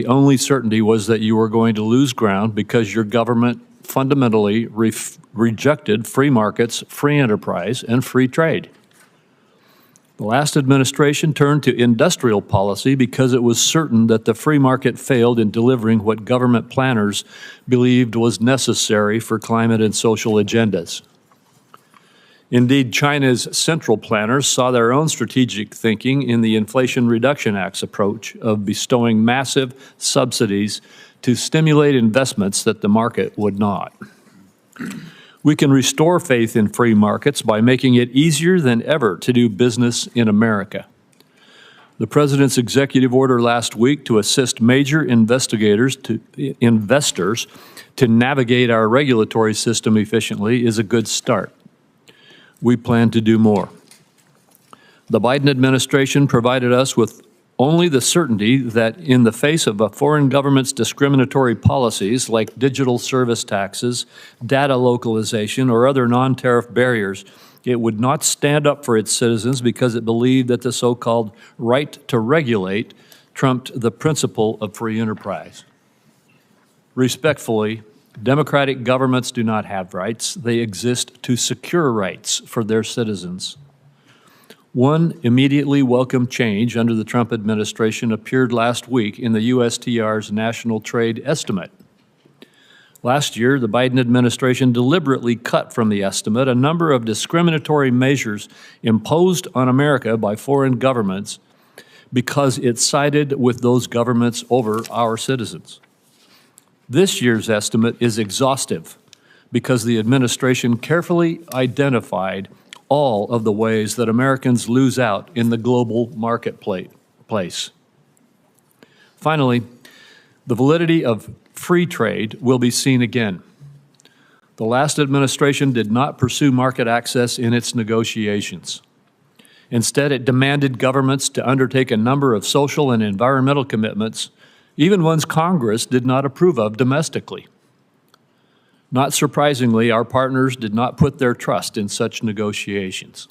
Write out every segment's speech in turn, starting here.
The only certainty was that you were going to lose ground because your government fundamentally rejected free markets, free enterprise, and free trade. The last administration turned to industrial policy because it was certain that the free market failed in delivering what government planners believed was necessary for climate and social agendas. Indeed, China's central planners saw their own strategic thinking in the Inflation Reduction Act's approach of bestowing massive subsidies to stimulate investments that the market would not. We can restore faith in free markets by making it easier than ever to do business in America. The President's executive order last week to assist major investors to navigate our regulatory system efficiently is a good start. We plan to do more. The Biden administration provided us with only the certainty that in the face of a foreign government's discriminatory policies like digital service taxes, data localization, or other non-tariff barriers, it would not stand up for its citizens because it believed that the so-called right to regulate trumped the principle of free enterprise. Respectfully, democratic governments do not have rights. They exist to secure rights for their citizens. One immediately welcome change under the Trump administration appeared last week in the USTR's National Trade Estimate. Last year, the Biden administration deliberately cut from the estimate a number of discriminatory measures imposed on America by foreign governments because it sided with those governments over our citizens. This year's estimate is exhaustive because the administration carefully identified all of the ways that Americans lose out in the global marketplace. Finally, the validity of free trade will be seen again. The last administration did not pursue market access in its negotiations. Instead, it demanded governments to undertake a number of social and environmental commitments, even ones Congress did not approve of domestically. Not surprisingly, our partners did not put their trust in such negotiations.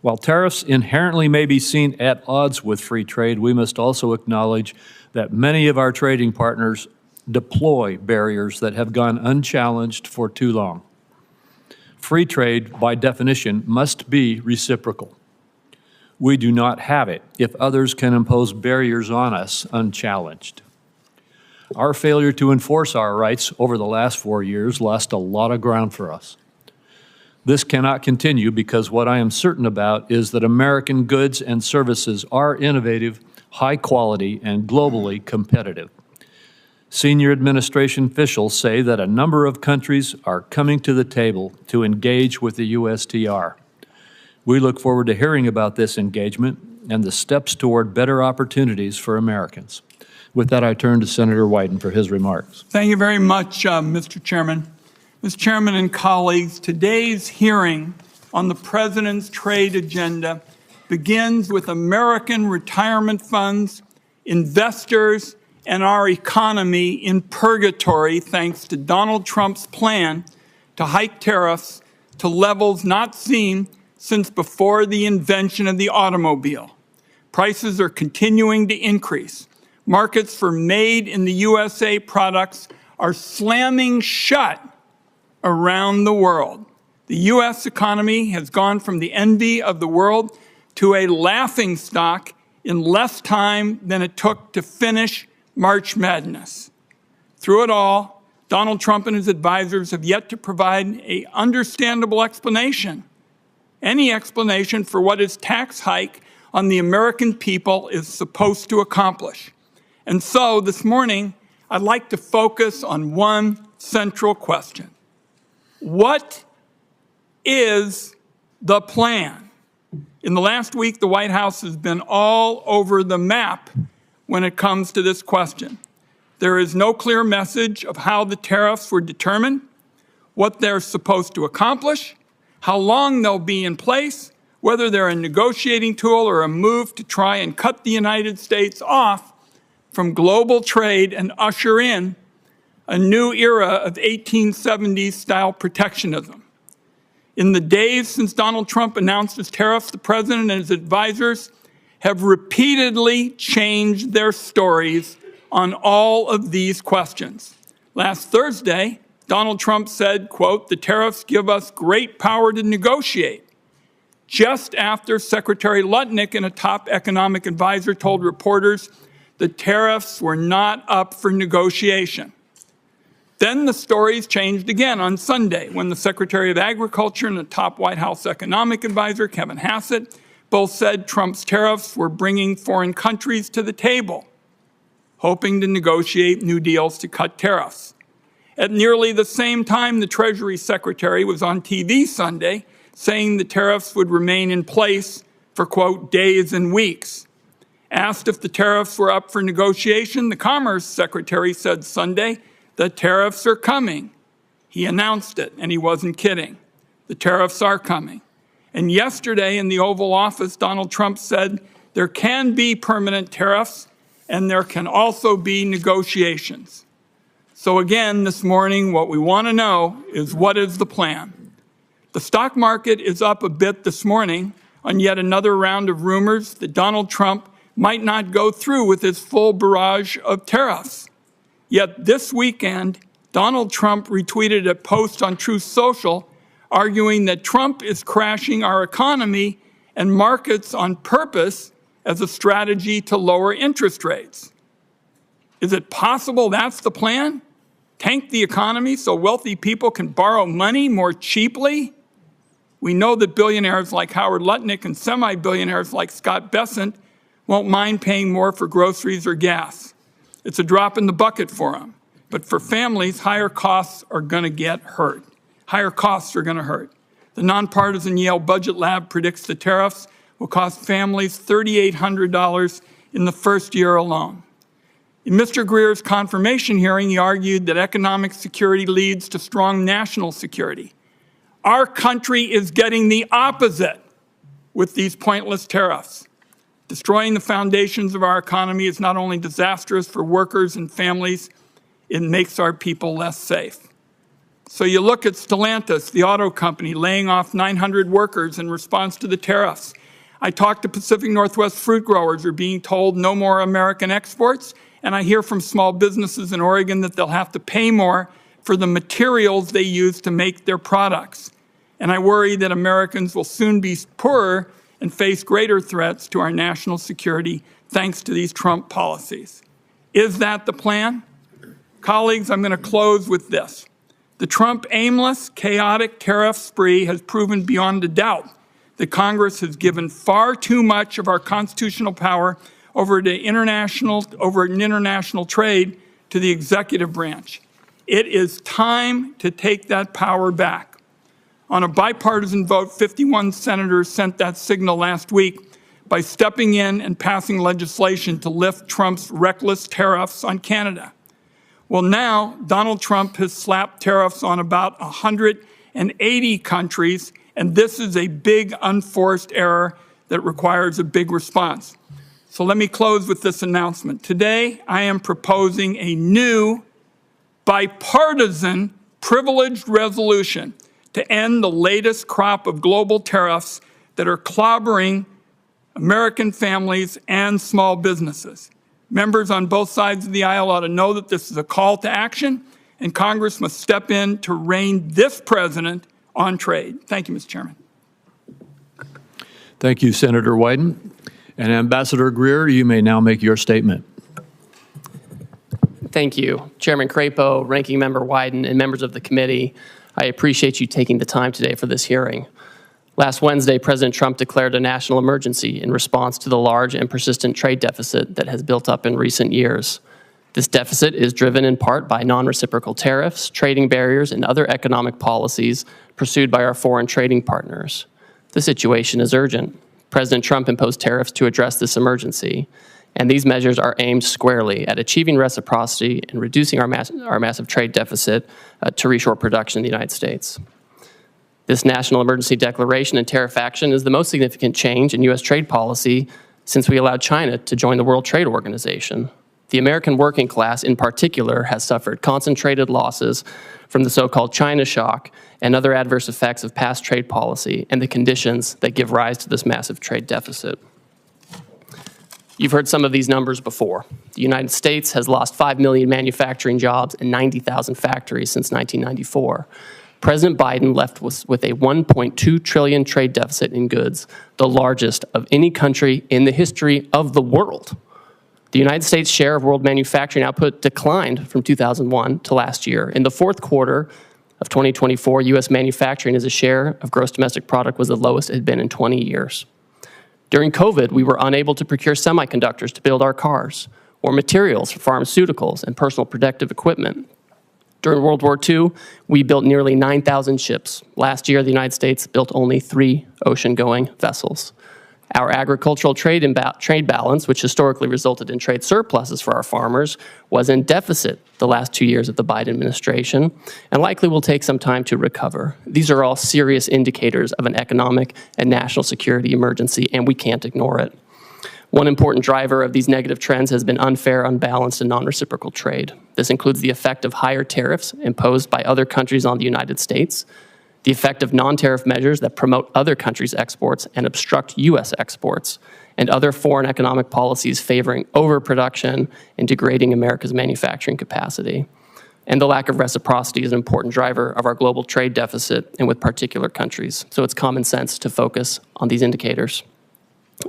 While tariffs inherently may be seen at odds with free trade, we must also acknowledge that many of our trading partners deploy barriers that have gone unchallenged for too long. Free trade, by definition, must be reciprocal. We do not have it if others can impose barriers on us unchallenged. Our failure to enforce our rights over the last 4 years lost a lot of ground for us. This cannot continue because what I am certain about is that American goods and services are innovative, high quality, and globally competitive. Senior administration officials say that a number of countries are coming to the table to engage with the USTR. We look forward to hearing about this engagement and the steps toward better opportunities for Americans. With that, I turn to Senator Wyden for his remarks. Thank you very much, Mr. Chairman. Mr. Chairman and colleagues, today's hearing on the President's trade agenda begins with American retirement funds, investors, and our economy in purgatory thanks to Donald Trump's plan to hike tariffs to levels not seen since before the invention of the automobile. Prices are continuing to increase. Markets for made-in-the-USA products are slamming shut around the world. The U.S. economy has gone from the envy of the world to a laughingstock in less time than it took to finish March Madness. Through it all, Donald Trump and his advisors have yet to provide an understandable explanation. Any explanation for what his tax hike on the American people is supposed to accomplish. And so this morning, I'd like to focus on one central question. What is the plan? In the last week, the White House has been all over the map when it comes to this question. There is no clear message of how the tariffs were determined, what they're supposed to accomplish, how long they'll be in place, whether they're a negotiating tool or a move to try and cut the United States off from global trade and usher in a new era of 1870s-style protectionism. In the days since Donald Trump announced his tariffs, the President and his advisors have repeatedly changed their stories on all of these questions. Last Thursday, Donald Trump said, quote, "The tariffs give us great power to negotiate," just after Secretary Lutnick and a top economic advisor told reporters the tariffs were not up for negotiation. Then the stories changed again on Sunday when the Secretary of Agriculture and the top White House economic advisor, Kevin Hassett, both said Trump's tariffs were bringing foreign countries to the table, hoping to negotiate new deals to cut tariffs. At nearly the same time, the Treasury Secretary was on TV Sunday saying the tariffs would remain in place for, quote, days and weeks. Asked if the tariffs were up for negotiation, the Commerce Secretary said Sunday, "The tariffs are coming." He announced it, and he wasn't kidding. The tariffs are coming. And yesterday in the Oval Office, Donald Trump said there can be permanent tariffs and there can also be negotiations. So again, this morning, what we want to know is, what is the plan? The stock market is up a bit this morning on yet another round of rumors that Donald Trump might not go through with his full barrage of tariffs. Yet this weekend, Donald Trump retweeted a post on Truth Social arguing that Trump is crashing our economy and markets on purpose as a strategy to lower interest rates. Is it possible that's the plan? Tank the economy so wealthy people can borrow money more cheaply? We know that billionaires like Howard Lutnick and semi-billionaires like Scott Bessent won't mind paying more for groceries or gas. It's a drop in the bucket for them. But for families, higher costs are going to get hurt. Higher costs are going to hurt. The nonpartisan Yale Budget Lab predicts the tariffs will cost families $3,800 in the first year alone. In Mr. Greer's confirmation hearing, he argued that economic security leads to strong national security. Our country is getting the opposite with these pointless tariffs. Destroying the foundations of our economy is not only disastrous for workers and families, it makes our people less safe. So you look at Stellantis, the auto company, laying off 900 workers in response to the tariffs. I talked to Pacific Northwest fruit growers who are being told no more American exports, and I hear from small businesses in Oregon that they'll have to pay more for the materials they use to make their products. And I worry that Americans will soon be poorer and face greater threats to our national security thanks to these Trump policies. Is that the plan? Colleagues, I'm going to close with this. The Trump aimless, chaotic tariff spree has proven beyond a doubt that Congress has given far too much of our constitutional power over international trade to the executive branch. It is time to take that power back. On a bipartisan vote, 51 senators sent that signal last week by stepping in and passing legislation to lift Trump's reckless tariffs on Canada. Well, now Donald Trump has slapped tariffs on about 180 countries, and this is a big unforced error that requires a big response. So let me close with this announcement. Today, I am proposing a new bipartisan privileged resolution to end the latest crop of global tariffs that are clobbering American families and small businesses. Members on both sides of the aisle ought to know that this is a call to action, and Congress must step in to rein this president on trade. Thank you, Mr. Chairman. Thank you, Senator Wyden. And Ambassador Greer, you may now make your statement. Thank you. Chairman Crapo, Ranking Member Wyden, and members of the committee, I appreciate you taking the time today for this hearing. Last Wednesday, President Trump declared a national emergency in response to the large and persistent trade deficit that has built up in recent years. This deficit is driven in part by non-reciprocal tariffs, trading barriers, and other economic policies pursued by our foreign trading partners. The situation is urgent. President Trump imposed tariffs to address this emergency, and these measures are aimed squarely at achieving reciprocity and reducing our massive trade deficit to reshore production in the United States. This national emergency declaration and tariff action is the most significant change in U.S. trade policy since we allowed China to join the World Trade Organization. The American working class, in particular, has suffered concentrated losses from the so-called China shock and other adverse effects of past trade policy and the conditions that give rise to this massive trade deficit. You've heard some of these numbers before. The United States has lost 5 million manufacturing jobs and 90,000 factories since 1994. President Biden left with a $1.2 trillion trade deficit in goods, the largest of any country in the history of the world. The United States' share of world manufacturing output declined from 2001 to last year. In the fourth quarter of 2024, U.S. manufacturing as a share of gross domestic product was the lowest it had been in 20 years. During COVID, we were unable to procure semiconductors to build our cars, or materials for pharmaceuticals and personal protective equipment. During World War II, we built nearly 9,000 ships. Last year, the United States built only 3 ocean-going vessels. Our agricultural trade balance, which historically resulted in trade surpluses for our farmers, was in deficit the last 2 years of the Biden administration and likely will take some time to recover. These are all serious indicators of an economic and national security emergency, and we can't ignore it. One important driver of these negative trends has been unfair, unbalanced, and non-reciprocal trade. This includes the effect of higher tariffs imposed by other countries on the United States, the effect of non-tariff measures that promote other countries' exports and obstruct U.S. exports, and other foreign economic policies favoring overproduction and degrading America's manufacturing capacity. And the lack of reciprocity is an important driver of our global trade deficit and with particular countries. So it's common sense to focus on these indicators.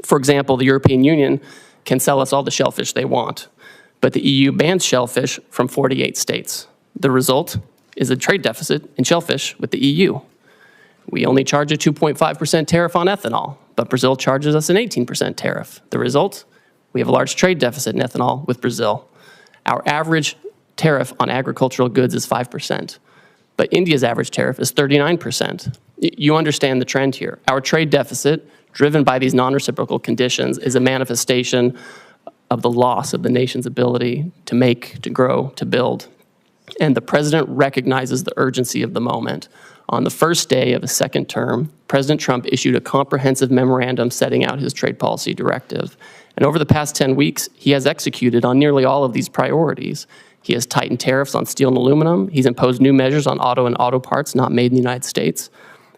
For example, the European Union can sell us all the shellfish they want, but the EU bans shellfish from 48 states. The result is a trade deficit in shellfish with the EU. We only charge a 2.5% tariff on ethanol, but Brazil charges us an 18% tariff. The result? We have a large trade deficit in ethanol with Brazil. Our average tariff on agricultural goods is 5%, but India's average tariff is 39%. You understand the trend here. Our trade deficit, driven by these non-reciprocal conditions, is a manifestation of the loss of the nation's ability to make, to grow, to build. And the president recognizes the urgency of the moment. On the first day of his second term, President Trump issued a comprehensive memorandum setting out his trade policy directive. And over the past 10 weeks, he has executed on nearly all of these priorities. He has tightened tariffs on steel and aluminum. He's imposed new measures on auto and auto parts not made in the United States.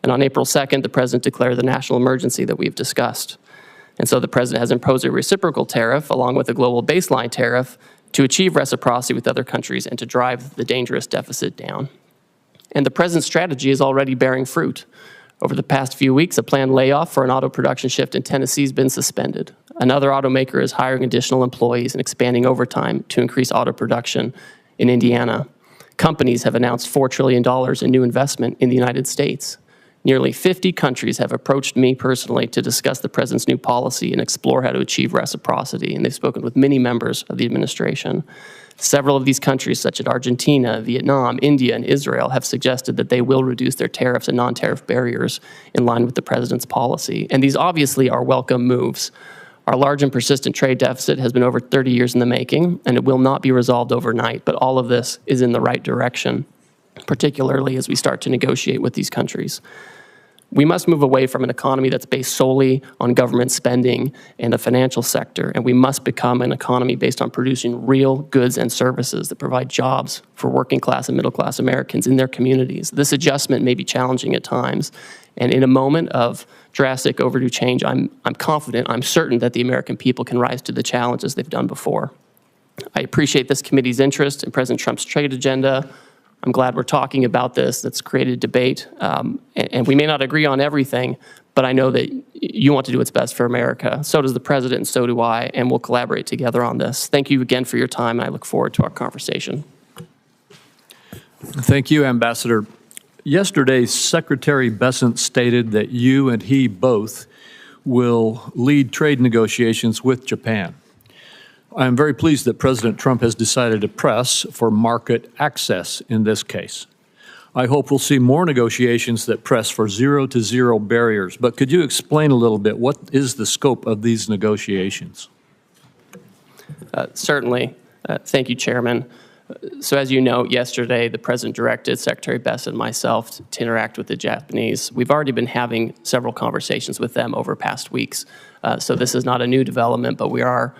And on April 2nd, the president declared the national emergency that we've discussed. And so the president has imposed a reciprocal tariff along with a global baseline tariff to achieve reciprocity with other countries and to drive the dangerous deficit down. And the president's strategy is already bearing fruit. Over the past few weeks, a planned layoff for an auto production shift in Tennessee has been suspended. Another automaker is hiring additional employees and expanding overtime to increase auto production in Indiana. Companies have announced $4 trillion in new investment in the United States. Nearly 50 countries have approached me personally to discuss the president's new policy and explore how to achieve reciprocity, and they've spoken with many members of the administration. Several of these countries, such as Argentina, Vietnam, India, and Israel, have suggested that they will reduce their tariffs and non-tariff barriers in line with the president's policy. And these obviously are welcome moves. Our large and persistent trade deficit has been over 30 years in the making, and it will not be resolved overnight, but all of this is in the right direction, particularly as we start to negotiate with these countries. We must move away from an economy that's based solely on government spending and the financial sector, and we must become an economy based on producing real goods and services that provide jobs for working class and middle class Americans in their communities. This adjustment may be challenging at times, and in a moment of drastic overdue change, I'm confident, I'm certain that the American people can rise to the challenge as they've done before. I appreciate this committee's interest in President Trump's trade agenda. I'm glad we're talking about this. That's created debate. And we may not agree on everything, but I know that you want to do what's best for America. So does the president, and so do I, and we'll collaborate together on this. Thank you again for your time, and I look forward to our conversation. Thank you, Ambassador. Yesterday, Secretary Bessent stated that you and he both will lead trade negotiations with Japan. I am very pleased that President Trump has decided to press for market access in this case. I hope we'll see more negotiations that press for zero-to-zero barriers, but could you explain a little bit what is the scope of these negotiations? Certainly. Thank you, Chairman. So as you know, yesterday the President directed Secretary Bessent and myself to interact with the Japanese. We've already been having several conversations with them over past weeks. So this is not a new development, but we are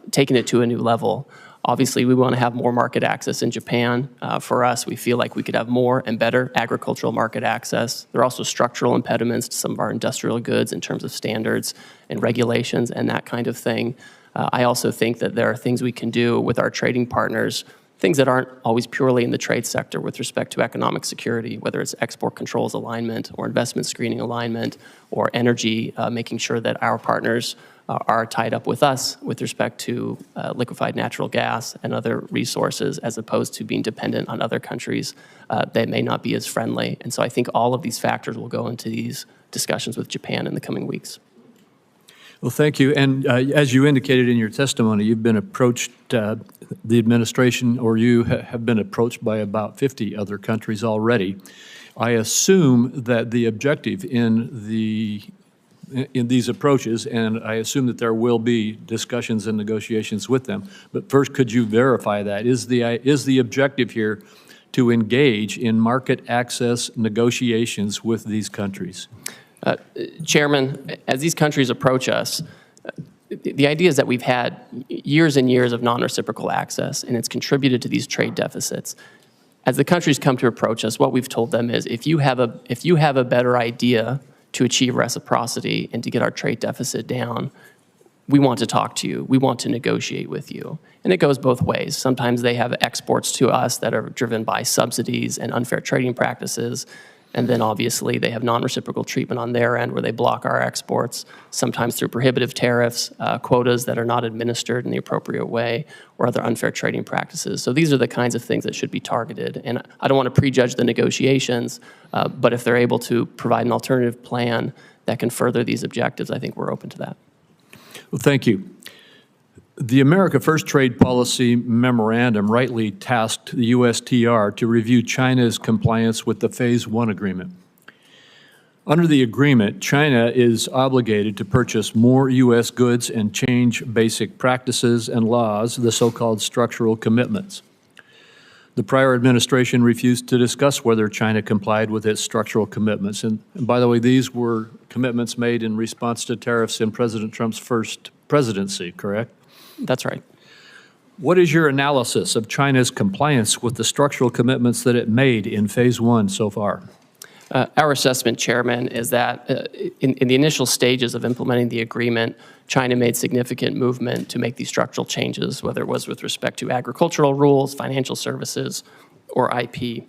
taking it to a new level. Obviously, we want to have more market access in Japan. For us, we feel like we could have more and better agricultural market access. There are also structural impediments to some of our industrial goods in terms of standards and regulations and that kind of thing. I also think that there are things we can do with our trading partners, things that aren't always purely in the trade sector with respect to economic security, whether it's export controls alignment or investment screening alignment or energy, making sure that our partners are tied up with us with respect to liquefied natural gas and other resources, as opposed to being dependent on other countries that may not be as friendly. And so I think all of these factors will go into these discussions with Japan in the coming weeks. Well, thank you. And as you indicated in your testimony, you've been approached, the administration or you have been approached by about 50 other countries already. I assume that the objective in these approaches, and I assume that there will be discussions and negotiations with them, but first, could you verify that? Is the objective here to engage in market access negotiations with these countries? Chairman, as these countries approach us, the idea is that we've had years and years of non-reciprocal access, and it's contributed to these trade deficits. As the countries come to approach us, what we've told them is, if you have a better idea to achieve reciprocity and to get our trade deficit down, we want to talk to you. We want to negotiate with you. And it goes both ways. Sometimes they have exports to us that are driven by subsidies and unfair trading practices. And then obviously they have non-reciprocal treatment on their end where they block our exports, sometimes through prohibitive tariffs, quotas that are not administered in the appropriate way, or other unfair trading practices. So these are the kinds of things that should be targeted. And I don't want to prejudge the negotiations, but if they're able to provide an alternative plan that can further these objectives, I think we're open to that. Well, thank you. The America First Trade Policy Memorandum rightly tasked the USTR to review China's compliance with the Phase 1 agreement. Under the agreement, China is obligated to purchase more U.S. goods and change basic practices and laws, the so-called structural commitments. The prior administration refused to discuss whether China complied with its structural commitments. And by the way, these were commitments made in response to tariffs in President Trump's first presidency, correct? That's right. What is your analysis of China's compliance with the structural commitments that it made in Phase 1 so far? Our assessment, Chairman, is that in the initial stages of implementing the agreement, China made significant movement to make these structural changes, whether it was with respect to agricultural rules, financial services, or IP.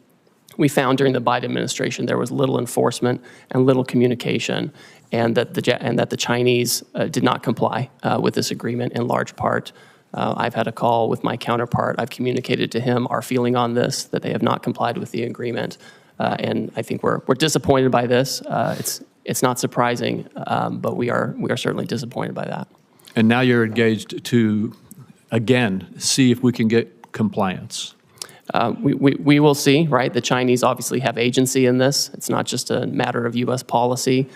We found during the Biden administration there was little enforcement and little communication, and that the Chinese did not comply with this agreement in large part. I've had a call with my counterpart. I've communicated to him our feeling on this, that they have not complied with the agreement. And I think we're disappointed by this. It's not surprising, but we are certainly disappointed by that. And now you're engaged to, again, see if we can get compliance. We will see, right? The Chinese obviously have agency in this. It's not just a matter of U.S. policy.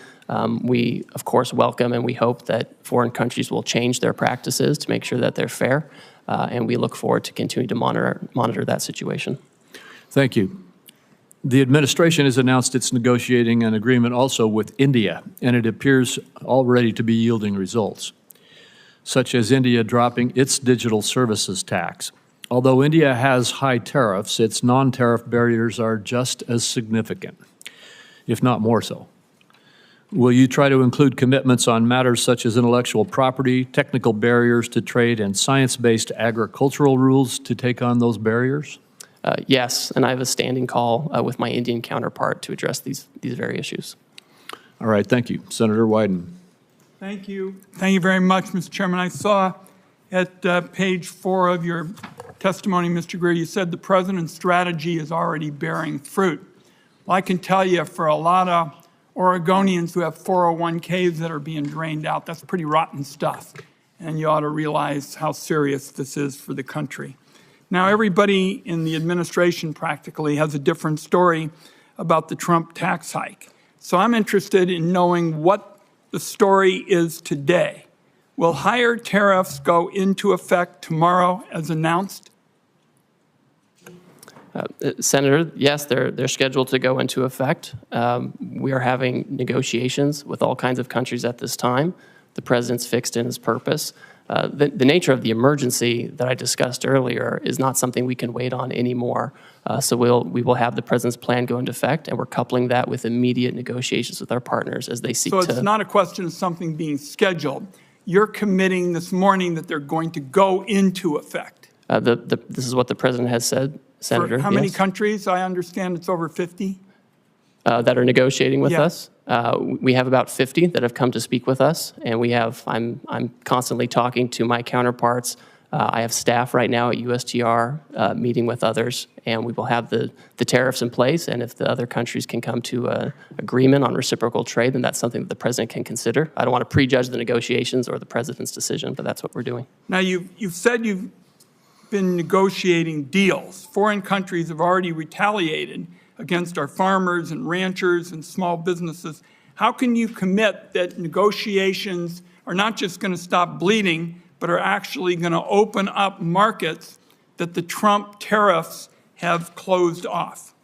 We, of course, welcome and we hope that foreign countries will change their practices to make sure that they're fair. And we look forward to continuing to monitor that situation. Thank you. The administration has announced it's negotiating an agreement also with India, and it appears already to be yielding results, such as India dropping its digital services tax. Although India has high tariffs, its non-tariff barriers are just as significant, if not more so. Will you try to include commitments on matters such as intellectual property, technical barriers to trade, and science-based agricultural rules to take on those barriers? Yes, and I have a standing call with my Indian counterpart to address these very issues. All right, thank you. Senator Wyden. Thank you. Thank you very much, Mr. Chairman. I saw at page 4 of your testimony, Mr. Greer, you said the president's strategy is already bearing fruit. Well, I can tell you for a lot of Oregonians who have 401ks that are being drained out, that's pretty rotten stuff. And you ought to realize how serious this is for the country. Now, everybody in the administration practically has a different story about the Trump tax hike. So I'm interested in knowing what the story is today. Will higher tariffs go into effect tomorrow as announced? Senator, yes, they're scheduled to go into effect. We are having negotiations with all kinds of countries at this time. The president's fixed in his purpose. The nature of the emergency that I discussed earlier is not something we can wait on anymore. So we will have the president's plan go into effect, and we're coupling that with immediate negotiations with our partners as they seek to. So it's not a question of something being scheduled. you're committing this morning that they're going to go into effect. This is what the president has said, Senator. For how many yes. countries? I understand it's over 50. That are negotiating with Yeah. us. We have about 50 that have come to speak with us, and I'm constantly talking to my counterparts. I have staff right now at USTR meeting with others, and we will have the tariffs in place, and if the other countries can come to an agreement on reciprocal trade, then that's something that the president can consider. I don't want to prejudge the negotiations or the president's decision, but that's what we're doing. Now, you've said you've been negotiating deals. Foreign countries have already retaliated against our farmers and ranchers and small businesses. How can you commit that negotiations are not just going to stop bleeding, but are actually going to open up markets that the Trump tariffs have closed off?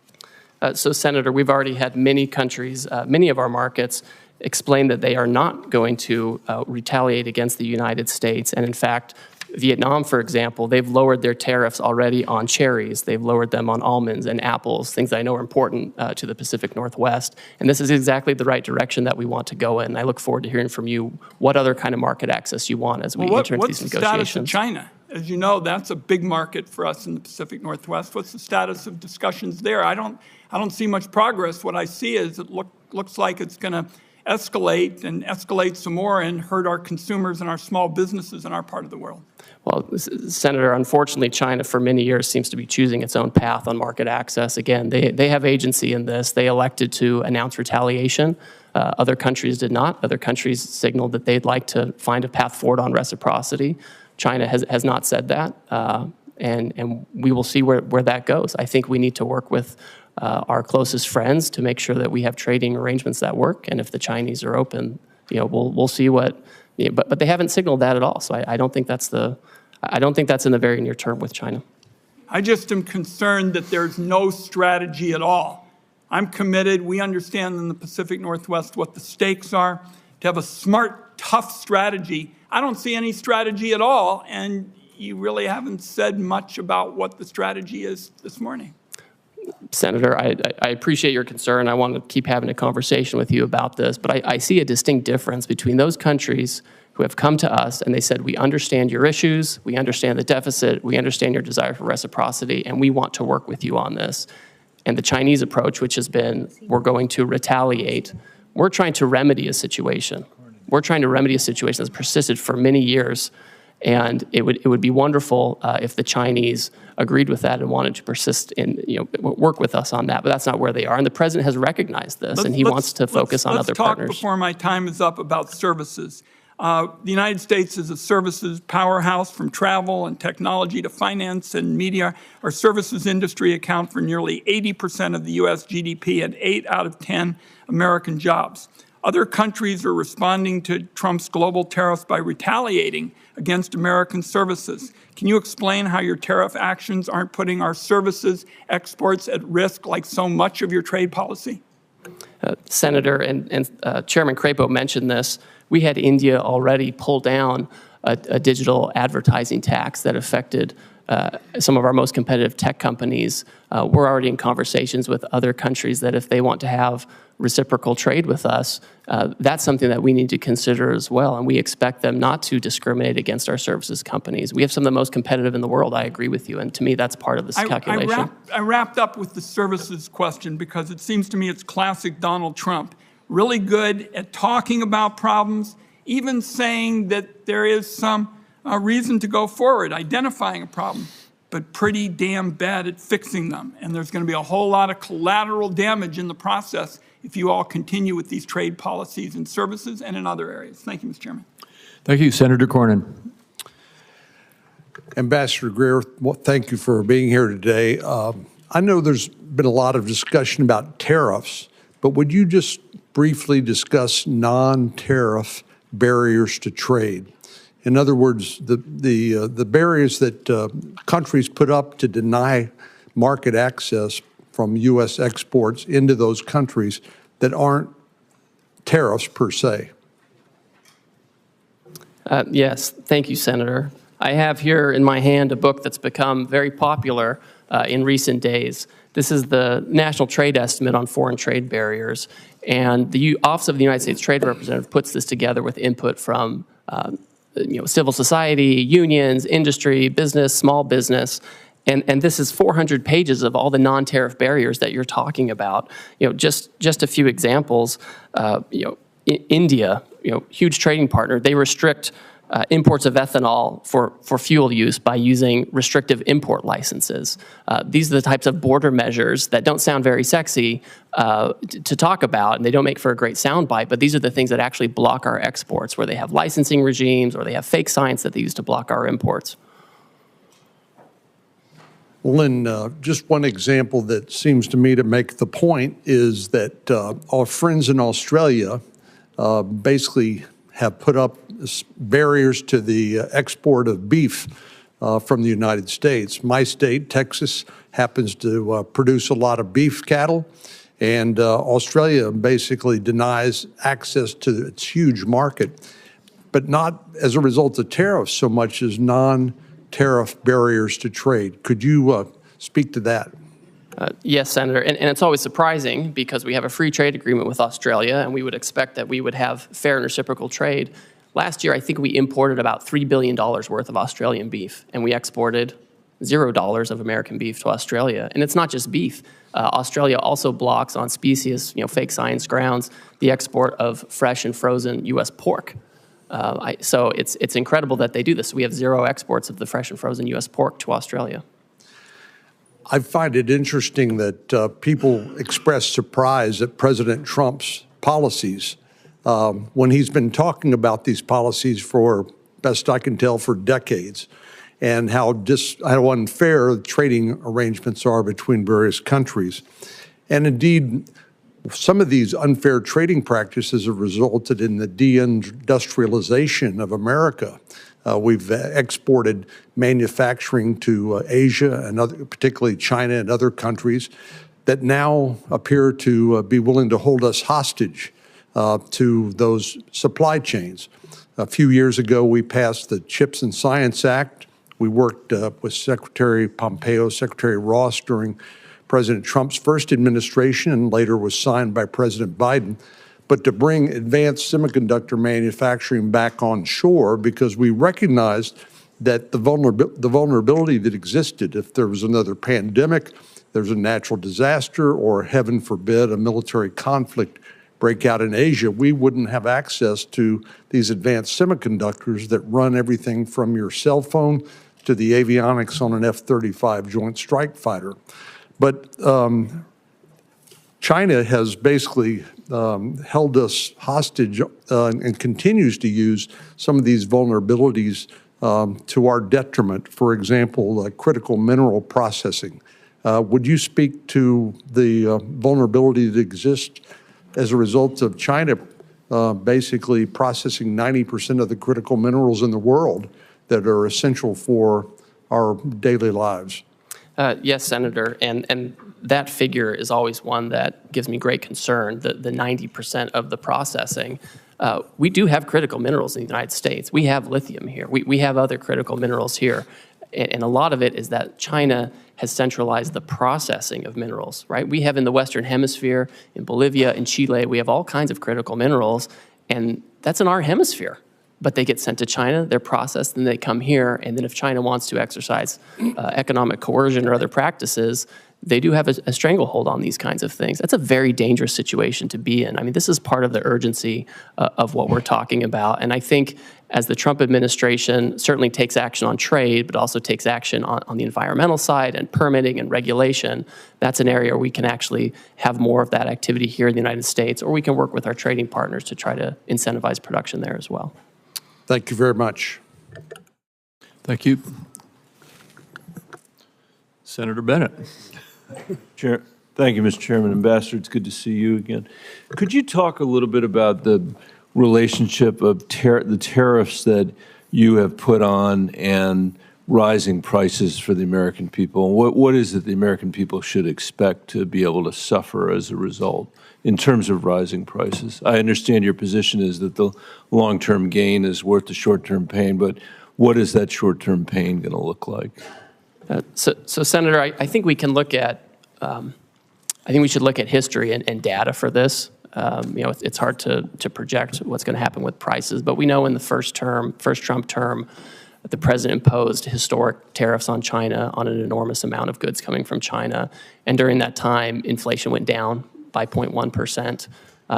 So, Senator, we've already had many countries, many of our markets, explain that they are not going to retaliate against the United States. And in fact, Vietnam, for example, they've lowered their tariffs already on cherries. They've lowered them on almonds and apples, things I know are important to the Pacific Northwest. And this is exactly the right direction that we want to go in. I look forward to hearing from you what other kind of market access you want as we enter into these negotiations. What's the status of China? As you know, that's a big market for us in the Pacific Northwest. What's the status of discussions there? I don't see much progress. What I see is it looks like it's going to escalate and escalate some more and hurt our consumers and our small businesses in our part of the world. Well, Senator, unfortunately, China for many years seems to be choosing its own path on market access. Again, they have agency in this. They elected to announce retaliation. Other countries did not. Other countries signaled that they'd like to find a path forward on reciprocity. China has not said that, and we will see where that goes. I think we need to work with our closest friends to make sure that we have trading arrangements that work. And if the Chinese are open, we'll see what. But they haven't signaled that at all. So I don't think that's in the very near term with China. I just am concerned that there's no strategy at all. I'm committed. We understand in the Pacific Northwest what the stakes are. To have a smart, tough strategy. I don't see any strategy at all, and you really haven't said much about what the strategy is this morning. Senator, I appreciate your concern. I want to keep having a conversation with you about this, but I see a distinct difference between those countries who have come to us and they said, we understand your issues, we understand the deficit, we understand your desire for reciprocity, and we want to work with you on this. And the Chinese approach, which has been, we're going to retaliate. We're trying to remedy a situation. We're trying to remedy a situation that's persisted for many years. And it would be wonderful if the Chinese agreed with that and wanted to persist in, work with us on that. But that's not where they are. And the president has recognized this, and he wants to focus on other partners. Let's talk before my time is up about services. The United States is a services powerhouse, from travel and technology to finance and media. Our services industry account for nearly 80% of the U.S. GDP and 8 out of 10 American jobs. Other countries are responding to Trump's global tariffs by retaliating against American services. Can you explain how your tariff actions aren't putting our services exports at risk like so much of your trade policy? Senator and Chairman Crapo mentioned this. We had India already pull down a digital advertising tax that affected some of our most competitive tech companies. We're already in conversations with other countries that if they want to have reciprocal trade with us, that's something that we need to consider as well. And we expect them not to discriminate against our services companies. We have some of the most competitive in the world. I agree with you. And to me, that's part of this calculation. I wrapped up with the services question because it seems to me it's classic Donald Trump. Really good at talking about problems, even saying that there is some reason to go forward, identifying a problem, but pretty damn bad at fixing them. And there's going to be a whole lot of collateral damage in the process if you all continue with these trade policies in services and in other areas. Thank you, Mr. Chairman. Thank you, Senator Cornyn. Ambassador Greer, thank you for being here today. I know there's been a lot of discussion about tariffs, but would you just briefly discuss non-tariff barriers to trade? In other words, the barriers that countries put up to deny market access from U.S. exports into those countries that aren't tariffs per se. Yes, thank you, Senator. I have here in my hand a book that's become very popular in recent days. This is the National Trade Estimate on Foreign Trade Barriers, and the Office of the United States Trade Representative puts this together with input from civil society, unions, industry, business, small business. And this is 400 pages of all the non-tariff barriers that you're talking about. Just a few examples. India, huge trading partner, they restrict imports of ethanol for fuel use by using restrictive import licenses. These are the types of border measures that don't sound very sexy to talk about, and they don't make for a great soundbite, but these are the things that actually block our exports, where they have licensing regimes or they have fake science that they use to block our imports. Lynn, just one example that seems to me to make the point is that our friends in Australia basically have put up barriers to the export of beef from the United States. My state, Texas, happens to produce a lot of beef cattle, and Australia basically denies access to its huge market, but not as a result of tariffs so much as non-tariff barriers to trade. Could you speak to that? Yes, Senator, and it's always surprising because we have a free trade agreement with Australia, and we would expect that we would have fair and reciprocal trade. Last year, I think we imported about $3 billion worth of Australian beef, and we exported $0 of American beef to Australia. And it's not just beef. Australia also blocks on specious, fake science grounds, the export of fresh and frozen U.S. pork. So it's incredible that they do this. We have zero exports of the fresh and frozen U.S. pork to Australia. I find it interesting that people express surprise at President Trump's policies when he's been talking about these policies for, best I can tell, for decades, and how unfair trading arrangements are between various countries. And indeed, some of these unfair trading practices have resulted in the deindustrialization of America. We've exported manufacturing to Asia and particularly China and other countries that now appear to be willing to hold us hostage to those supply chains. A few years ago, we passed the CHIPS and Science Act. We worked with Secretary Pompeo, Secretary Ross during President Trump's first administration, and later was signed by President Biden, but to bring advanced semiconductor manufacturing back on shore, because we recognized that the vulnerability that existed if there was another pandemic, there's a natural disaster, or heaven forbid, a military conflict break out in Asia, we wouldn't have access to these advanced semiconductors that run everything from your cell phone to the avionics on an F-35 Joint Strike Fighter. But China has basically held us hostage and continues to use some of these vulnerabilities to our detriment. For example, critical mineral processing. Would you speak to the vulnerability that exists as a result of China basically processing 90% of the critical minerals in the world that are essential for our daily lives? Yes, Senator, and that figure is always one that gives me great concern, the 90% of the processing. We do have critical minerals in the United States. We have lithium here. We have other critical minerals here. And a lot of it is that China has centralized the processing of minerals, right? We have in the Western Hemisphere, in Bolivia, in Chile, we have all kinds of critical minerals, and that's in our hemisphere. But they get sent to China, they're processed, and they come here, and then if China wants to exercise economic coercion or other practices, they do have a stranglehold on these kinds of things. That's a very dangerous situation to be in. I mean, this is part of the urgency of what we're talking about. And I think as the Trump administration certainly takes action on trade, but also takes action on the environmental side and permitting and regulation, that's an area where we can actually have more of that activity here in the United States, or we can work with our trading partners to try to incentivize production there as well. Thank you very much. Thank you. Senator Bennett. Thank you, Mr. Chairman. Ambassador, it's good to see you again. Could you talk a little bit about the relationship of the tariffs that you have put on and rising prices for the American people? What is it the American people should expect to be able to suffer as a result in terms of rising prices? I understand your position is that the long-term gain is worth the short-term pain, but what is that short-term pain going to look like? So Senator, I think we can look at, I think we should look at history and data for this. It's hard to project what's going to happen with prices. But we know in the first Trump term, the president imposed historic tariffs on China on an enormous amount of goods coming from China. And during that time, inflation went down by 0.1%.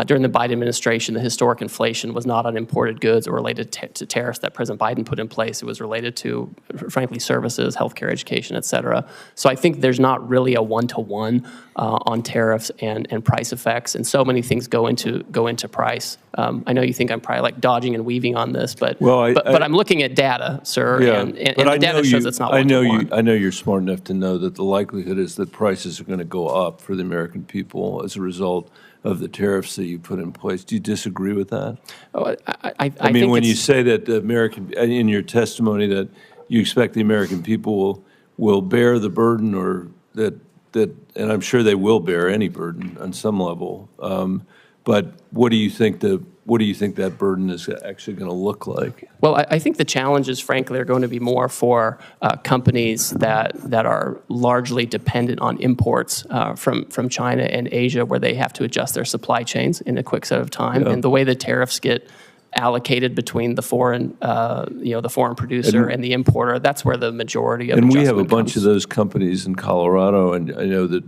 During the Biden administration, the historic inflation was not on imported goods or related to tariffs that President Biden put in place. It was related to, frankly, services, healthcare, education, et cetera. So I think there's not really a one-to-one on tariffs and price effects, and so many things go into price. I know you think I'm probably like dodging and weaving on this, but I'm looking at data, sir, and the data shows it's not one-to-one. I know you're smart enough to know that the likelihood is that prices are going to go up for the American people as a result of the tariffs that you put in place. Do you disagree with that? Oh, I mean, when you say that in your testimony that you expect the American people will bear the burden, or that, and I'm sure they will bear any burden on some level, but what do you think that burden is actually going to look like? Well, I think the challenges, frankly, are going to be more for companies that are largely dependent on imports from China and Asia, where they have to adjust their supply chains in a quick set of time. Yeah. And the way the tariffs get allocated between the foreign producer and the importer, that's where the majority of adjustment we have a bunch comes. of those companies in Colorado, and I know that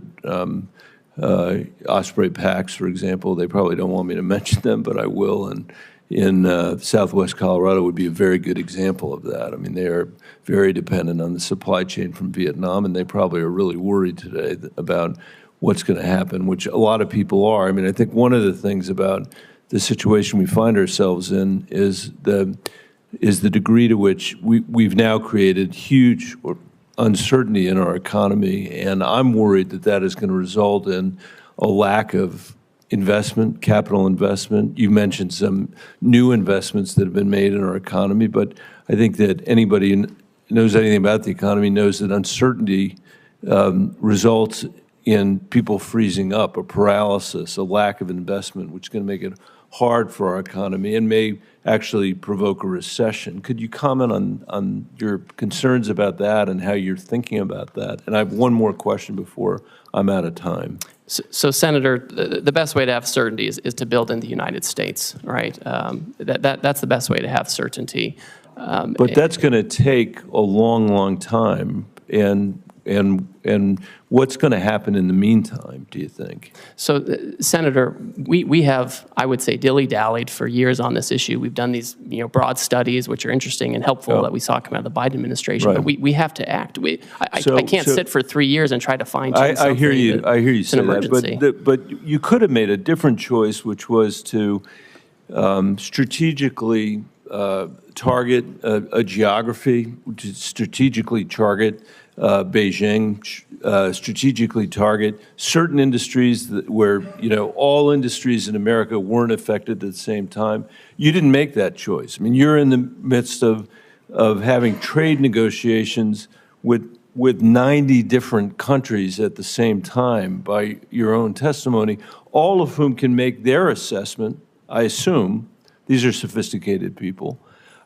Osprey Packs, for example, they probably don't want me to mention them, but I will. And in Southwest Colorado would be a very good example of that. I mean, they are very dependent on the supply chain from Vietnam, and they probably are really worried today about what's going to happen, which a lot of people are. I mean, I think one of the things about the situation we find ourselves in is the degree to which we've now created huge uncertainty in our economy, and I'm worried that that is going to result in a lack of investment, capital investment. You mentioned some new investments that have been made in our economy, but I think that anybody who knows anything about the economy knows that uncertainty results in people freezing up, a paralysis, a lack of investment, which is going to make it hard for our economy and may actually provoke a recession. Could you comment on your concerns about that and how you're thinking about that? And I have one more question before I'm out of time. So Senator, the best way to have certainty is to build in the United States, right? That's the best way to have certainty. But that's going to take a long, long time. And what's going to happen in the meantime, do you think? So, Senator, we have, I would say, dilly-dallied for years on this issue. We've done these broad studies, which are interesting and helpful that we saw come out of the Biden administration. Right. But we have to act. I can't sit for 3 years and try to fine-tune something. I hear you say that. But you could have made a different choice, which was to strategically target a geography, to strategically target Beijing, strategically target certain industries where all industries in America weren't affected at the same time. You didn't make that choice. I mean, you're in the midst of having trade negotiations with 90 different countries at the same time, by your own testimony, all of whom can make their assessment, I assume, these are sophisticated people,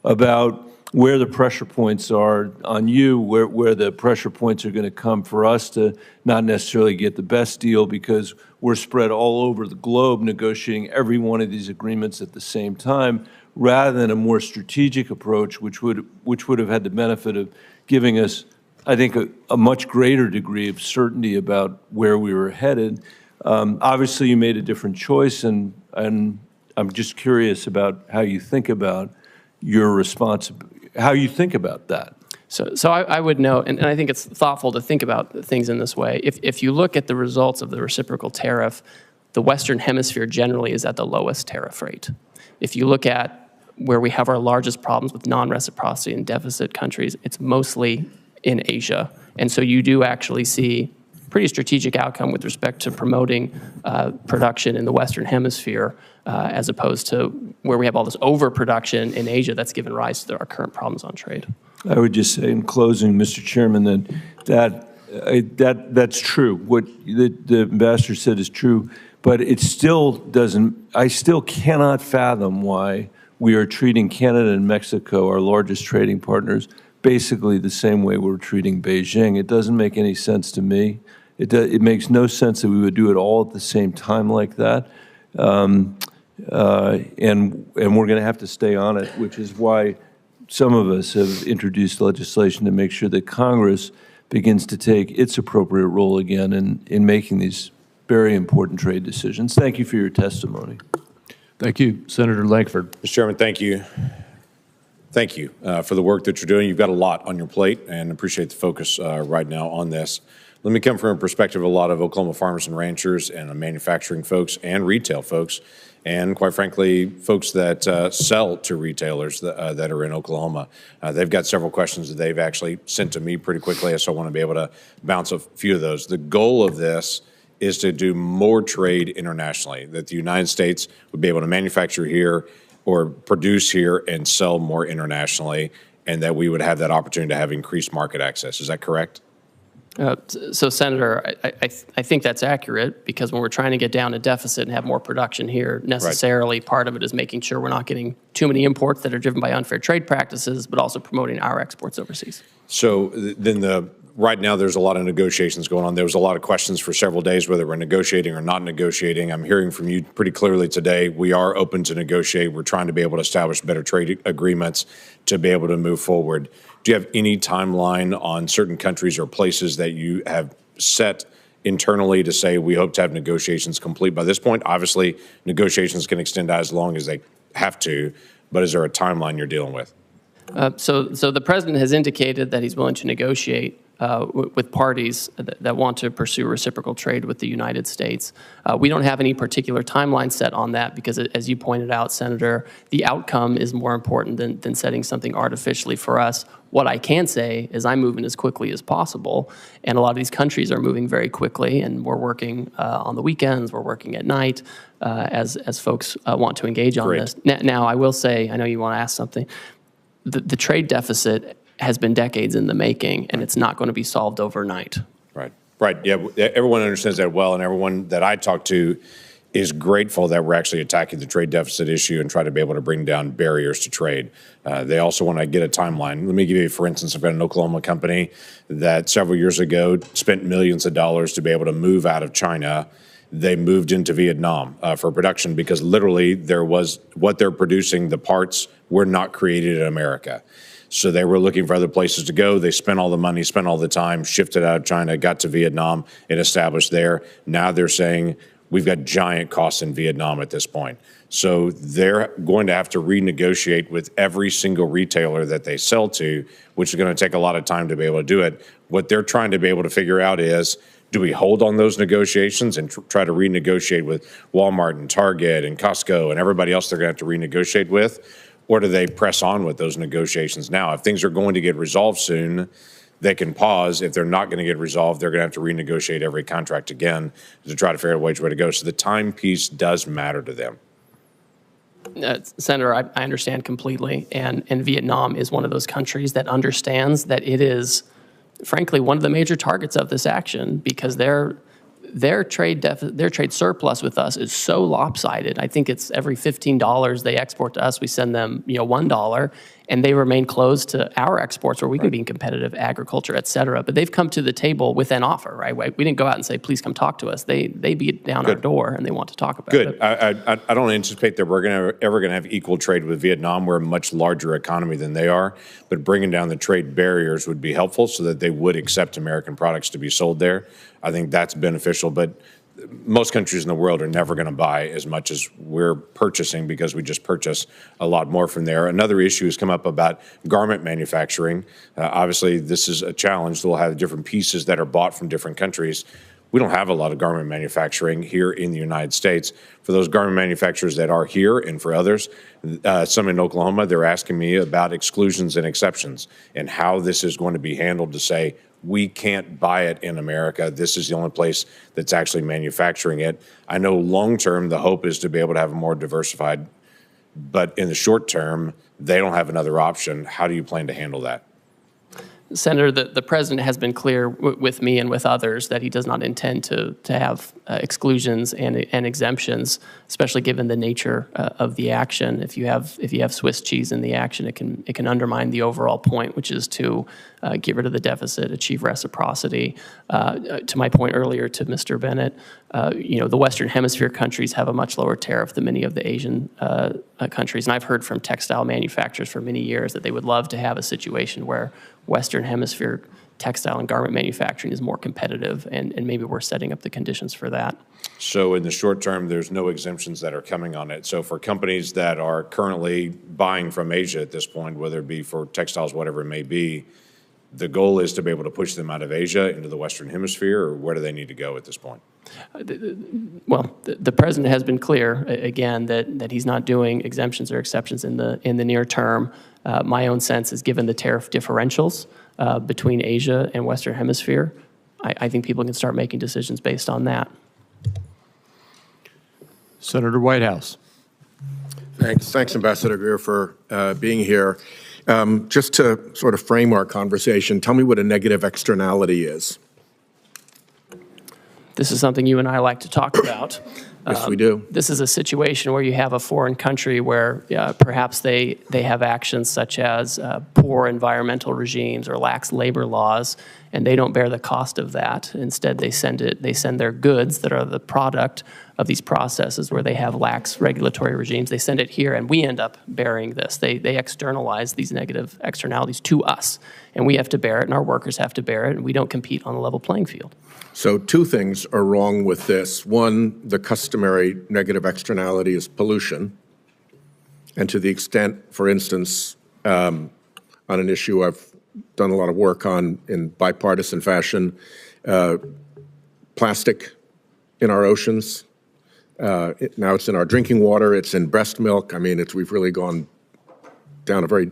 about where the pressure points are on you, where the pressure points are going to come for us to not necessarily get the best deal because we're spread all over the globe negotiating every one of these agreements at the same time, rather than a more strategic approach, which would have had the benefit of giving us, I think, a much greater degree of certainty about where we were headed. Obviously, you made a different choice, and I'm just curious about how you think about your responsibility. How you think about that? So I would note, and I think it's thoughtful to think about things in this way. If you look at the results of the reciprocal tariff, the Western Hemisphere generally is at the lowest tariff rate. If you look at where we have our largest problems with non-reciprocity and deficit countries, it's mostly in Asia. And so you do actually see pretty strategic outcome with respect to promoting production in the Western Hemisphere as opposed to where we have all this overproduction in Asia that's given rise to our current problems on trade. I would just say in closing, Mr. Chairman, that's true. What the ambassador said is true, but it still doesn't, I still cannot fathom why we are treating Canada and Mexico, our largest trading partners, basically the same way we're treating Beijing. It doesn't make any sense to me. It makes no sense that we would do it all at the same time like that. and we're going to have to stay on it, which is why some of us have introduced legislation to make sure that Congress begins to take its appropriate role again in making these very important trade decisions. Thank you for your testimony. Thank you. Senator Lankford. Mr. Chairman, thank you. Thank you for the work that you're doing. You've got a lot on your plate, and appreciate the focus right now on this. Let me come from a perspective of a lot of Oklahoma farmers and ranchers and manufacturing folks and retail folks, and quite frankly, folks that sell to retailers that are in Oklahoma. They've got several questions that they've actually sent to me pretty quickly, so I want to be able to bounce a few of those. The goal of this is to do more trade internationally, that the United States would be able to manufacture here or produce here and sell more internationally, and that we would have that opportunity to have increased market access. Is that correct? So, Senator, I think that's accurate, because when we're trying to get down a deficit and have more production here, necessarily part of it is making sure we're not getting too many imports that are driven by unfair trade practices, but also promoting our exports overseas. So then right now there's a lot of negotiations going on. There was a lot of questions for several days whether we're negotiating or not negotiating. I'm hearing from you pretty clearly today we are open to negotiate. We're trying to be able to establish better trade agreements to be able to move forward. Do you have any timeline on certain countries or places that you have set internally to say we hope to have negotiations complete by this point? Obviously, negotiations can extend out as long as they have to, but is there a timeline you're dealing with? So the president has indicated that he's willing to negotiate with parties that want to pursue reciprocal trade with the United States. We don't have any particular timeline set on that because, as you pointed out, Senator, the outcome is more important than setting something artificially for us. What I can say is I'm moving as quickly as possible, and a lot of these countries are moving very quickly, and we're working on the weekends, we're working at night as folks want to engage on this. Now, I will say, I know you want to ask something, the trade deficit has been decades in the making, and it's not going to be solved overnight. Right. Yeah, everyone understands that well, and everyone that I talk to is grateful that we're actually attacking the trade deficit issue and try to be able to bring down barriers to trade. They also want to get a timeline. Let me give you, for instance, I've got an Oklahoma company that several years ago spent millions of dollars to be able to move out of China. They moved into Vietnam for production because literally what they're producing, the parts were not created in America. So they were looking for other places to go. They spent all the money, spent all the time, shifted out of China, got to Vietnam, and established there. Now they're saying, we've got giant costs in Vietnam at this point. So they're going to have to renegotiate with every single retailer that they sell to, which is going to take a lot of time to be able to do it. What they're trying to be able to figure out is, do we hold on those negotiations and try to renegotiate with Walmart and Target and Costco and everybody else they're going to have to renegotiate with? Or do they press on with those negotiations now? If things are going to get resolved soon, they can pause. If they're not going to get resolved, they're going to have to renegotiate every contract again to try to figure out which way to go. So the time piece does matter to them. Senator, I understand completely, and Vietnam is one of those countries that understands that it is, frankly, one of the major targets of this action, because their trade surplus with us is so lopsided. I think it's every $15 they export to us, we send them $1, and they remain closed to our exports where we can be in competitive agriculture, et cetera. But they've come to the table with an offer, right? We didn't go out and say, please come talk to us. They beat down our door and they want to talk about it. Good. I don't anticipate that we're ever going to have equal trade with Vietnam. We're a much larger economy than they are, but bringing down the trade barriers would be helpful so that they would accept American products to be sold there. I think that's beneficial, but most countries in the world are never going to buy as much as we're purchasing because we just purchase a lot more from there. Another issue has come up about garment manufacturing. Obviously, this is a challenge. We'll have different pieces that are bought from different countries. We don't have a lot of garment manufacturing here in the United States. For those garment manufacturers that are here and for others, some in Oklahoma, they're asking me about exclusions and exceptions and how this is going to be handled to say, we can't buy it in America. This is the only place that's actually manufacturing it. I know long-term, the hope is to be able to have a more diversified, but in the short term, they don't have another option. How do you plan to handle that? Senator, the president has been clear with me and with others that he does not intend to have exclusions and exemptions, especially given the nature of the action. If you have Swiss cheese in the action, it can undermine the overall point, which is to get rid of the deficit, achieve reciprocity. To my point earlier to Mr. Bennett, the Western Hemisphere countries have a much lower tariff than many of the Asian countries, and I've heard from textile manufacturers for many years that they would love to have a situation where Western Hemisphere textile and garment manufacturing is more competitive, and maybe we're setting up the conditions for that. So in the short term, there's no exemptions that are coming on it. So for companies that are currently buying from Asia at this point, whether it be for textiles, whatever it may be, the goal is to be able to push them out of Asia into the Western Hemisphere, or where do they need to go at this point? Well, the president has been clear, again, that he's not doing exemptions or exceptions in the near term. My own sense is, given the tariff differentials between Asia and Western Hemisphere, I think people can start making decisions based on that. Senator Whitehouse. Thanks, Ambassador Greer, for being here. Just to sort of frame our conversation, tell me what a negative externality is. This is something you and I like to talk about. Yes, we do. This is a situation where you have a foreign country where perhaps they have actions such as poor environmental regimes or lax labor laws, and they don't bear the cost of that. Instead, they send their goods that are the product of these processes where they have lax regulatory regimes. They send it here, and we end up bearing this. They externalize these negative externalities to us, and we have to bear it, and our workers have to bear it, and we don't compete on a level playing field. So two things are wrong with this. One, the customary negative externality is pollution. And to the extent, for instance, on an issue I've done a lot of work on in bipartisan fashion, plastic in our oceans. Now it's in our drinking water, it's in breast milk. I mean, we've really gone down a very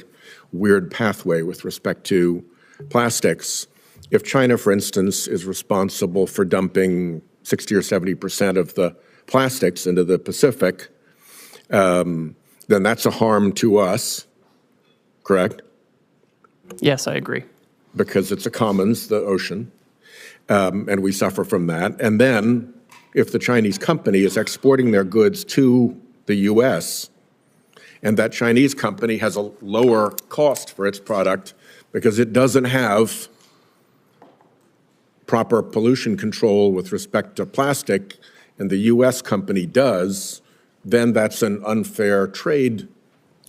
weird pathway with respect to plastics. If China, for instance, is responsible for dumping 60 or 70% of the plastics into the Pacific, then that's a harm to us, correct? Yes, I agree. Because it's a commons, the ocean, and we suffer from that. And then if the Chinese company is exporting their goods to the U.S., and that Chinese company has a lower cost for its product because it doesn't have proper pollution control with respect to plastic, and the U.S. company does, then that's an unfair trade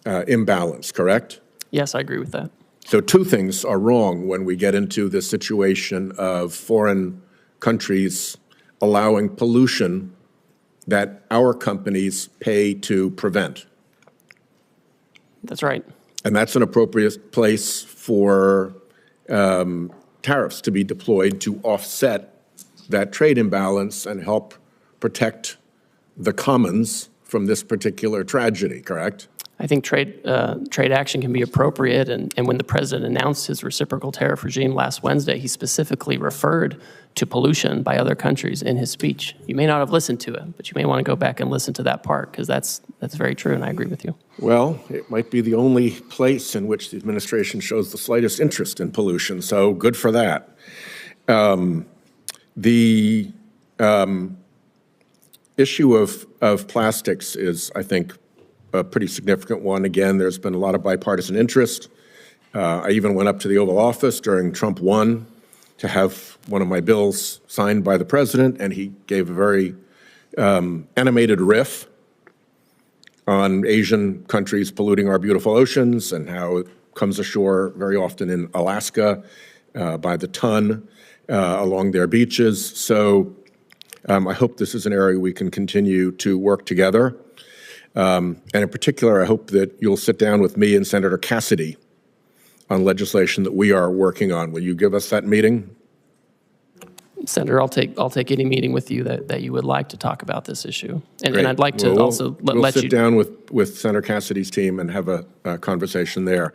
imbalance, correct? Yes, I agree with that. So two things are wrong when we get into the situation of foreign countries allowing pollution that our companies pay to prevent. That's right. And that's an appropriate place for tariffs to be deployed to offset that trade imbalance and help protect the commons from this particular tragedy, correct? I think trade action can be appropriate, and when the president announced his reciprocal tariff regime last Wednesday, he specifically referred to pollution by other countries in his speech. You may not have listened to it, but you may want to go back and listen to that part, because that's very true, and I agree with you. Well, it might be the only place in which the administration shows the slightest interest in pollution, so good for that. The issue of plastics is, I think, a pretty significant one. Again, there's been a lot of bipartisan interest. I even went up to the Oval Office during Trump 1 to have one of my bills signed by the president, and he gave a very animated riff on Asian countries polluting our beautiful oceans and how it comes ashore very often in Alaska by the ton along their beaches. So I hope this is an area we can continue to work together. And in particular, I hope that you'll sit down with me and Senator Cassidy on legislation that we are working on. Will you give us that meeting? Senator, I'll take any meeting with you that you would like to talk about this issue. And I'd like to we'll let you sit down with Senator Cassidy's team and have a conversation there.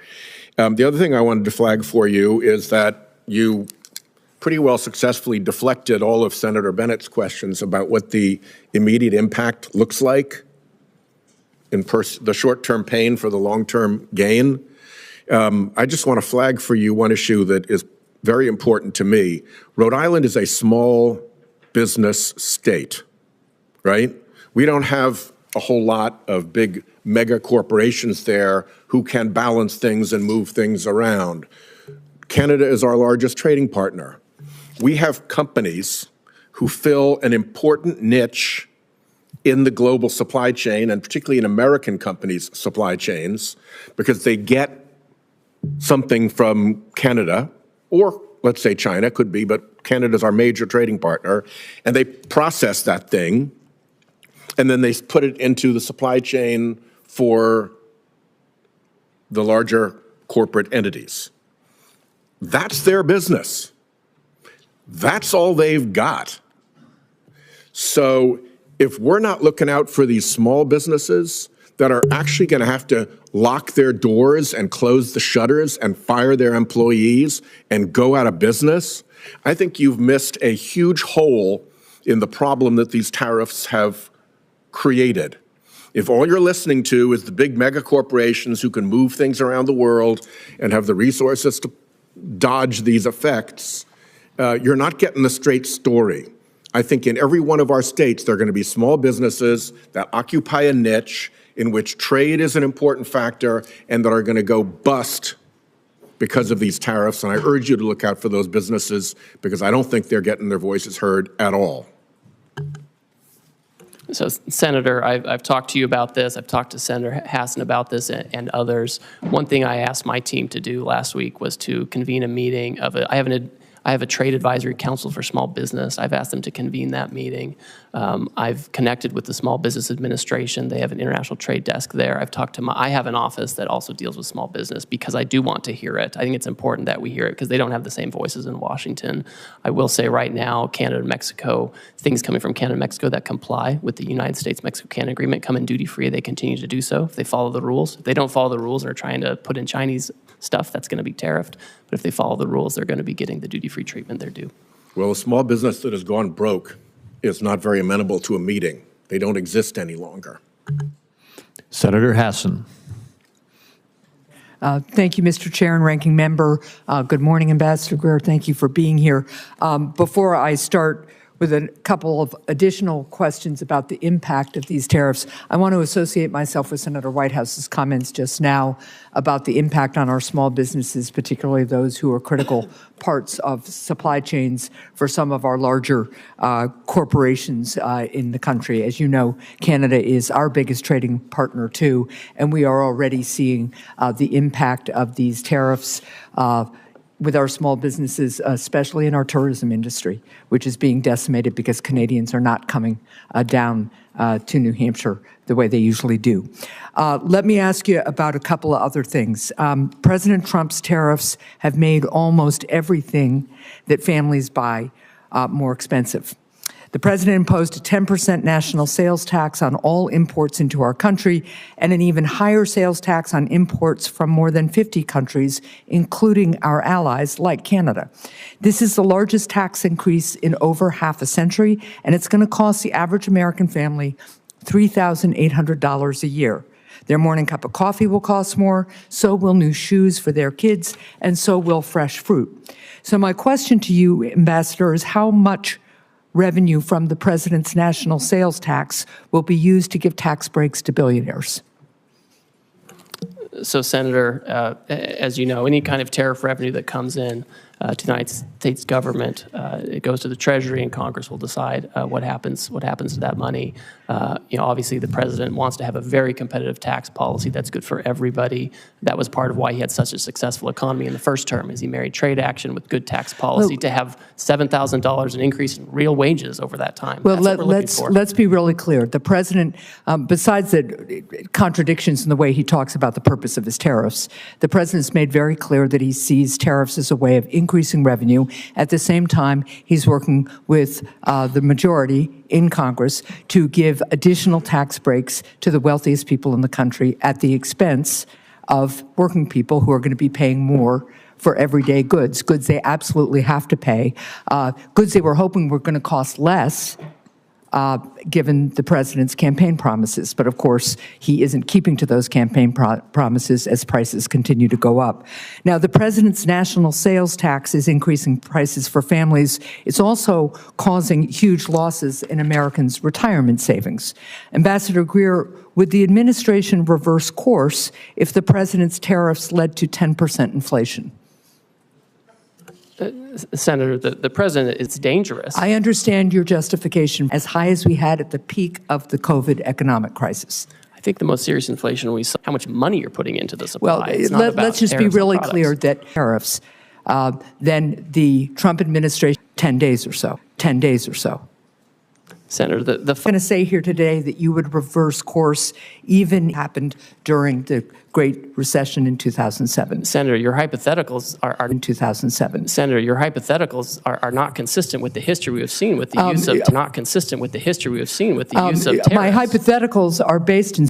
The other thing I wanted to flag for you is that you pretty well successfully deflected all of Senator Bennett's questions about what the immediate impact looks like in the short-term pain for the long-term gain. I just want to flag for you one issue that is very important to me. Rhode Island is a small business state, right? We don't have a whole lot of big mega corporations there who can balance things and move things around. Canada is our largest trading partner. We have companies who fill an important niche in the global supply chain, and particularly in American companies' supply chains, because they get something from Canada, or let's say China, could be, but Canada's our major trading partner, and they process that thing, and then they put it into the supply chain for the larger corporate entities. That's their business. That's all they've got. So if we're not looking out for these small businesses that are actually going to have to lock their doors and close the shutters and fire their employees and go out of business, I think you've missed a huge hole in the problem that these tariffs have created. If all you're listening to is the big mega corporations who can move things around the world and have the resources to dodge these effects, you're not getting the straight story. I think in every one of our states, there are going to be small businesses that occupy a niche in which trade is an important factor and that are going to go bust because of these tariffs. And I urge you to look out for those businesses because I don't think they're getting their voices heard at all. So, Senator, I've talked to you about this. I've talked to Senator Hassan about this and others. One thing I asked my team to do last week was to convene a meeting of I have a trade advisory council for small business. I've asked them to convene that meeting. I've connected with the Small Business Administration. They have an international trade desk there. I have an office that also deals with small business because I do want to hear it. I think it's important that we hear it because they don't have the same voices in Washington. I will say right now, Canada and Mexico, things coming from Canada and Mexico that comply with the United States-Mexico-Canada Agreement come in duty-free. They continue to do so if they follow the rules. If they don't follow the rules and are trying to put in Chinese stuff, that's going to be tariffed. But if they follow the rules, they're going to be getting the duty-free treatment they're due. Well, a small business that has gone broke is not very amenable to a meeting. They don't exist any longer. Senator Hassan. Thank you, Mr. Chair and Ranking Member. Good morning, Ambassador Greer. Thank you for being here. Before I start with a couple of additional questions about the impact of these tariffs, I want to associate myself with Senator Whitehouse's comments just now about the impact on our small businesses, particularly those who are critical parts of supply chains for some of our larger corporations in the country. As you know, Canada is our biggest trading partner too, and we are already seeing the impact of these tariffs with our small businesses, especially in our tourism industry, which is being decimated because Canadians are not coming down to New Hampshire the way they usually do. Let me ask you about a couple of other things. President Trump's tariffs have made almost everything that families buy more expensive. The president imposed a 10% national sales tax on all imports into our country and an even higher sales tax on imports from more than 50 countries, including our allies like Canada. This is the largest tax increase in over half a century, and it's going to cost the average American family $3,800 a year. Their morning cup of coffee will cost more, so will new shoes for their kids, and so will fresh fruit. So my question to you, Ambassador, is how much revenue from the president's national sales tax will be used to give tax breaks to billionaires? So, Senator, as you know, any kind of tariff revenue that comes in to the United States government, it goes to the Treasury, and Congress will decide what happens to that money. Obviously, the president wants to have a very competitive tax policy that's good for everybody. That was part of why he had such a successful economy in the first term, is he married trade action with good tax policy to have $7,000 an increase in real wages over that time. Well, let's be really clear. The president, besides the contradictions in the way he talks about the purpose of his tariffs, the president's made very clear that he sees tariffs as a way of increasing revenue. At the same time, he's working with the majority in Congress to give additional tax breaks to the wealthiest people in the country at the expense of working people who are going to be paying more for everyday goods they absolutely have to pay, goods they were hoping were going to cost less given the president's campaign promises. But of course, he isn't keeping to those campaign promises as prices continue to go up. Now, the president's national sales tax is increasing prices for families. It's also causing huge losses in Americans' retirement savings. Ambassador Greer, would the administration reverse course if the president's tariffs led to 10% inflation? Senator, the president is dangerous. I understand your justification as high as we had at the peak of the COVID economic crisis. I think the most serious inflation we saw, how much money you're putting into the supply. Well, It's not about let's just be tariffs on really products. clear that tariffs, then the Trump administration, 10 days or so. Senator, I'm going to say here today that you would reverse course even happened during the Great Recession in 2007. Senator, your hypotheticals are In 2007. Senator, your hypotheticals are not consistent with the history we have seen with the use of not consistent with the history we have seen with the use of tariffs. My hypotheticals are based in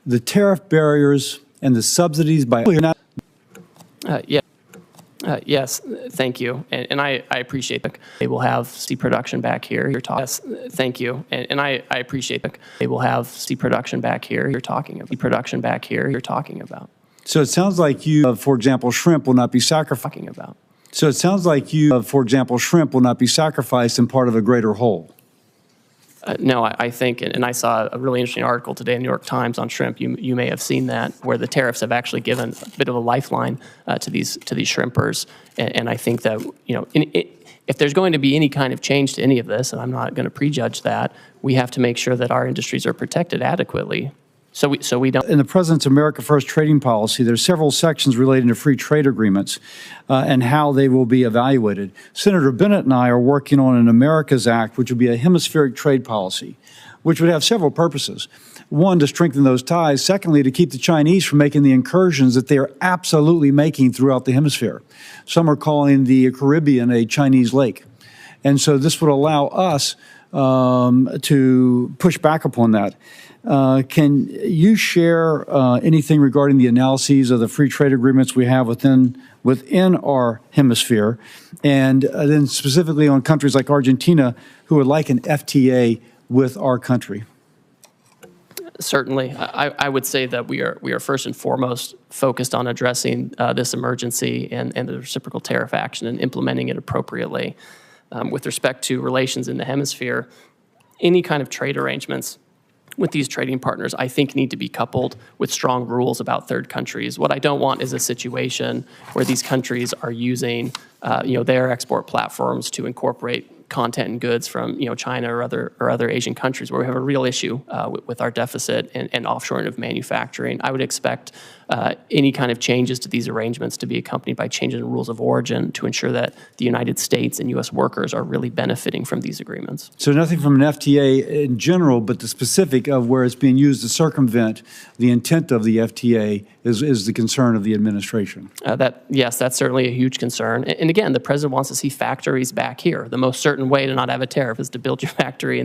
the tariff barriers and the subsidies by Yes, thank you, and I appreciate that. They will have steep production back here. You're talking. Yes, thank you, and I appreciate that. They will have steep production back here. You're talking about production back here. You're talking about. So it sounds like you, for example, shrimp will not be sacrificed. Talking about. So it sounds like you, for example, shrimp will not be sacrificed in part of a greater whole. No, I think, and I saw a really interesting article today in the New York Times on shrimp. You may have seen that, where the tariffs have actually given a bit of a lifeline to these shrimpers. And I think that, you know, if there's going to be any kind of change to any of this, and I'm not going to prejudge that, we have to make sure that our industries are protected adequately. So we don't. In the President's America First trading policy, there's several sections relating to free trade agreements and how they will be evaluated. Senator Bennett and I are working on an America's Act, which would be a hemispheric trade policy, which would have several purposes. One, to strengthen those ties. Secondly, to keep the Chinese from making the incursions that they are absolutely making throughout the hemisphere. Some are calling the Caribbean a Chinese lake. And so this would allow us to push back upon that. Can you share anything regarding the analyses of the free trade agreements we have within our hemisphere, and then specifically on countries like Argentina who would like an FTA with our country? Certainly, I would say that we are first and foremost focused on addressing this emergency and the reciprocal tariff action and implementing it appropriately. With respect to relations in the hemisphere, any kind of trade arrangements with these trading partners, I think, need to be coupled with strong rules about third countries. What I don't want is a situation where these countries are using, their export platforms to incorporate content and goods from, China or other Asian countries, where we have a real issue with our deficit and offshoring of manufacturing. I would expect any kind of changes to these arrangements to be accompanied by changes in rules of origin to ensure that the United States and U.S. workers are really benefiting from these agreements. So nothing from an FTA in general, but the specific of where it's being used to circumvent the intent of the FTA is the concern of the administration. Yes, that's certainly a huge concern. And again, the president wants to see factories back here. The most certain way to not have a tariff is to build your factory in the